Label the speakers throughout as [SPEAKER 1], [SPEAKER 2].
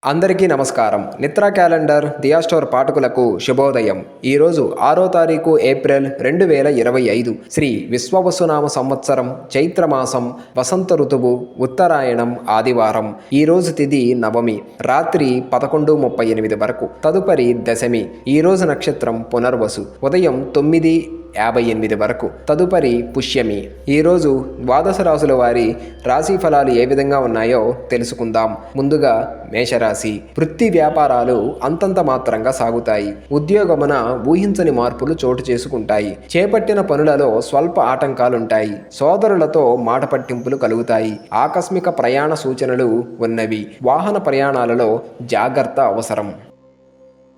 [SPEAKER 1] అందరికీ నమస్కారం. నిత్రా క్యాలెండర్ దియా స్టోర్ పాఠకులకు శుభోదయం. ఈరోజు 6వ తారీఖు ఏప్రిల్ 2025 శ్రీ విశ్వవసునామ సంవత్సరం చైత్రమాసం వసంత ఋతువు ఉత్తరాయణం ఆదివారం. ఈరోజు తిథి నవమి రాత్రి 11:38 వరకు. తదుపరి దశమి. ఈరోజు నక్షత్రం పునర్వసు ఉదయం 9:58 వరకు. తదుపరి పుష్యమి. ఈరోజు ద్వాదశ రాశుల వారి రాశి ఫలాలు ఏ విధంగా ఉన్నాయో తెలుసుకుందాం. ముందుగా మేషరాశి. వృత్తి వ్యాపారాలు అంతంత మాత్రంగా సాగుతాయి. ఉద్యోగమున ఊహించని మార్పులు చోటు చేసుకుంటాయి. చేపట్టిన పనులలో స్వల్ప ఆటంకాలుంటాయి. సోదరులతో మాట పట్టింపులు కలుగుతాయి. ఆకస్మిక ప్రయాణ సూచనలు ఉన్నవి. వాహన ప్రయాణాలలో జాగ్రత్త అవసరం.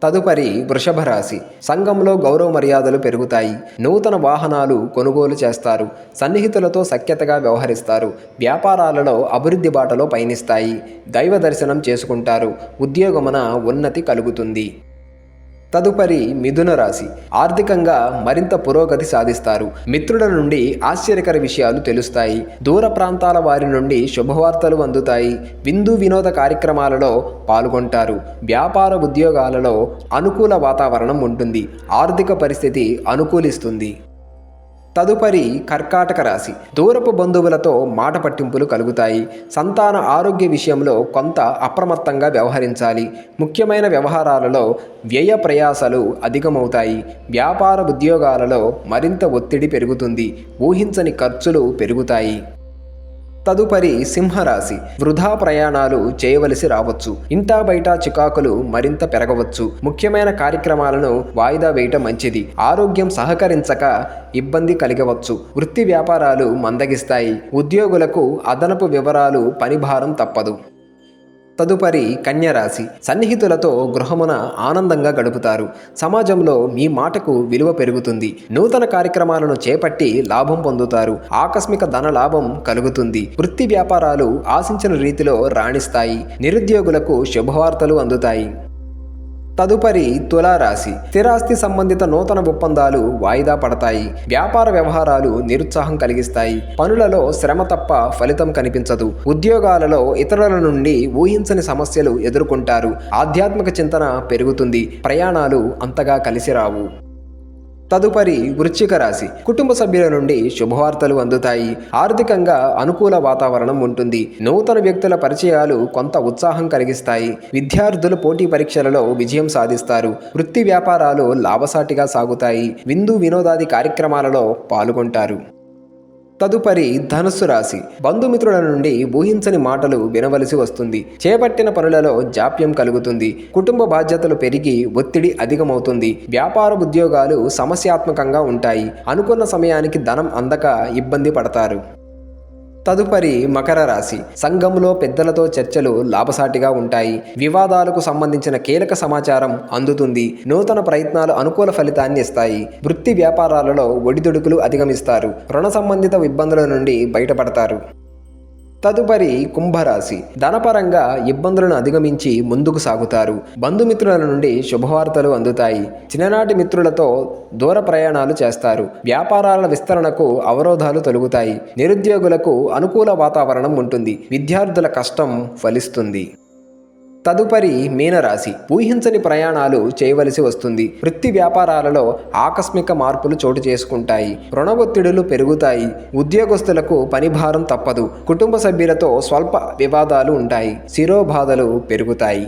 [SPEAKER 1] తదుపరి వృషభ రాశి. సంఘంలో గౌరవ మర్యాదలు పెరుగుతాయి. నూతన వాహనాలు కొనుగోలు చేస్తారు. సన్నిహితులతో సఖ్యతగా వ్యవహరిస్తారు. వ్యాపారాలలో అభివృద్ధి బాటలో పయనిస్తాయి. దైవ దర్శనం చేసుకుంటారు. ఉద్యోగమున ఉన్నతి కలుగుతుంది. తదుపరి మిథున రాశి. ఆర్థికంగా మరింత పురోగతి సాధిస్తారు. మిత్రుల నుండి ఆశ్చర్యకర విషయాలు తెలుస్తాయి. దూర ప్రాంతాల వారి నుండి శుభవార్తలు అందుతాయి. విందు వినోద కార్యక్రమాలలో పాల్గొంటారు. వ్యాపార ఉద్యోగాలలో అనుకూల వాతావరణం ఉంటుంది. ఆర్థిక పరిస్థితి అనుకూలిస్తుంది. తదుపరి కర్కాటక రాశి. దూరపు బంధువులతో మాట పట్టింపులు కలుగుతాయి. సంతాన ఆరోగ్య విషయంలో కొంత అప్రమత్తంగా వ్యవహరించాలి. ముఖ్యమైన వ్యవహారాలలో వ్యయ ప్రయాసాలు అధికమవుతాయి. వ్యాపార ఉద్యోగాలలో మరింత ఒత్తిడి పెరుగుతుంది. ఊహించని ఖర్చులు పెరుగుతాయి. తదుపరి సింహరాశి. వృధా ప్రయాణాలు చేయవలసి రావచ్చు. ఇంటా బయట చికాకులు మరింత పెరగవచ్చు. ముఖ్యమైన కార్యక్రమాలను వాయిదా వేయటం మంచిది. ఆరోగ్యం సహకరించక ఇబ్బంది కలిగవచ్చు. వృత్తి వ్యాపారాలు మందగిస్తాయి. ఉద్యోగులకు అదనపు వివరాలు పనిభారం తప్పదు. తదుపరి కన్యరాశి. సన్నిహితులతో గృహమున ఆనందంగా గడుపుతారు. సమాజంలో మీ మాటకు విలువ పెరుగుతుంది. నూతన కార్యక్రమాలను చేపట్టి లాభం పొందుతారు. ఆకస్మిక ధన లాభం కలుగుతుంది. వృత్తి వ్యాపారాలు ఆశించిన రీతిలో రాణిస్తాయి. నిరుద్యోగులకు శుభవార్తలు అందుతాయి. తదుపరి తులారాశి. స్థిరాస్తి సంబంధిత నూతన ఒప్పందాలు వాయిదా పడతాయి. వ్యాపార వ్యవహారాలు నిరుత్సాహం కలిగిస్తాయి. పనులలో శ్రమ తప్ప ఫలితం కనిపించదు. ఉద్యోగాలలో ఇతరుల నుండి ఊహించని సమస్యలు ఎదుర్కొంటారు. ఆధ్యాత్మిక చింతన పెరుగుతుంది. ప్రయాణాలు అంతగా కలిసి రావు. తదుపరి వృశ్చిక రాశి. కుటుంబ సభ్యుల నుండి శుభవార్తలు అందుతాయి. ఆర్థికంగా అనుకూల వాతావరణం ఉంటుంది. నూతన వ్యక్తుల పరిచయాలు కొంత ఉత్సాహం కలిగిస్తాయి. విద్యార్థులు పోటీ పరీక్షలలో విజయం సాధిస్తారు. వృత్తి వ్యాపారాలు లాభసాటిగా సాగుతాయి. విందు వినోదాది కార్యక్రమాలలో పాల్గొంటారు. తదుపరి ధనుస్సు రాశి. బంధుమిత్రుల నుండి ఊహించని మాటలు వినవలసి వస్తుంది. చేపట్టిన పనులలో జాప్యం కలుగుతుంది. కుటుంబ బాధ్యతలు పెరిగి ఒత్తిడి అధికమవుతుంది. వ్యాపార ఉద్యోగాలు సమస్యాత్మకంగా ఉంటాయి. అనుకున్న సమయానికి ధనం అందక ఇబ్బంది పడతారు. తదుపరి మకర రాశి. సంఘంలో పెద్దలతో చర్చలు లాభసాటిగా ఉంటాయి. వివాదాలకు సంబంధించిన కీలక సమాచారం అందుతుంది. నూతన ప్రయత్నాలు అనుకూల ఫలితాన్ని ఇస్తాయి. వృత్తి వ్యాపారాలలో ఒడిదుడుకులు అధిగమిస్తారు. రుణ సంబంధిత ఇబ్బందుల నుండి బయటపడతారు. తదుపరి కుంభరాశి. ధనపరంగా ఇబ్బందులను అధిగమించి ముందుకు సాగుతారు. బంధుమిత్రుల నుండి శుభవార్తలు అందుతాయి. చిన్ననాటి మిత్రులతో దూర ప్రయాణాలు చేస్తారు. వ్యాపారాల విస్తరణకు అవరోధాలు తొలగుతాయి. నిరుద్యోగులకు అనుకూల వాతావరణం ఉంటుంది. విద్యార్థుల కష్టం ఫలిస్తుంది. తదుపరి మీనరాశి. ఊహించని ప్రయాణాలు చేయవలసి వస్తుంది. వృత్తి వ్యాపారాలలో ఆకస్మిక మార్పులు చోటు చేసుకుంటాయి. రుణ ఒత్తిడులు పెరుగుతాయి. ఉద్యోగస్తులకు పనిభారం తప్పదు. కుటుంబ సభ్యులతో స్వల్ప వివాదాలు ఉంటాయి. శిరోబాధలు పెరుగుతాయి.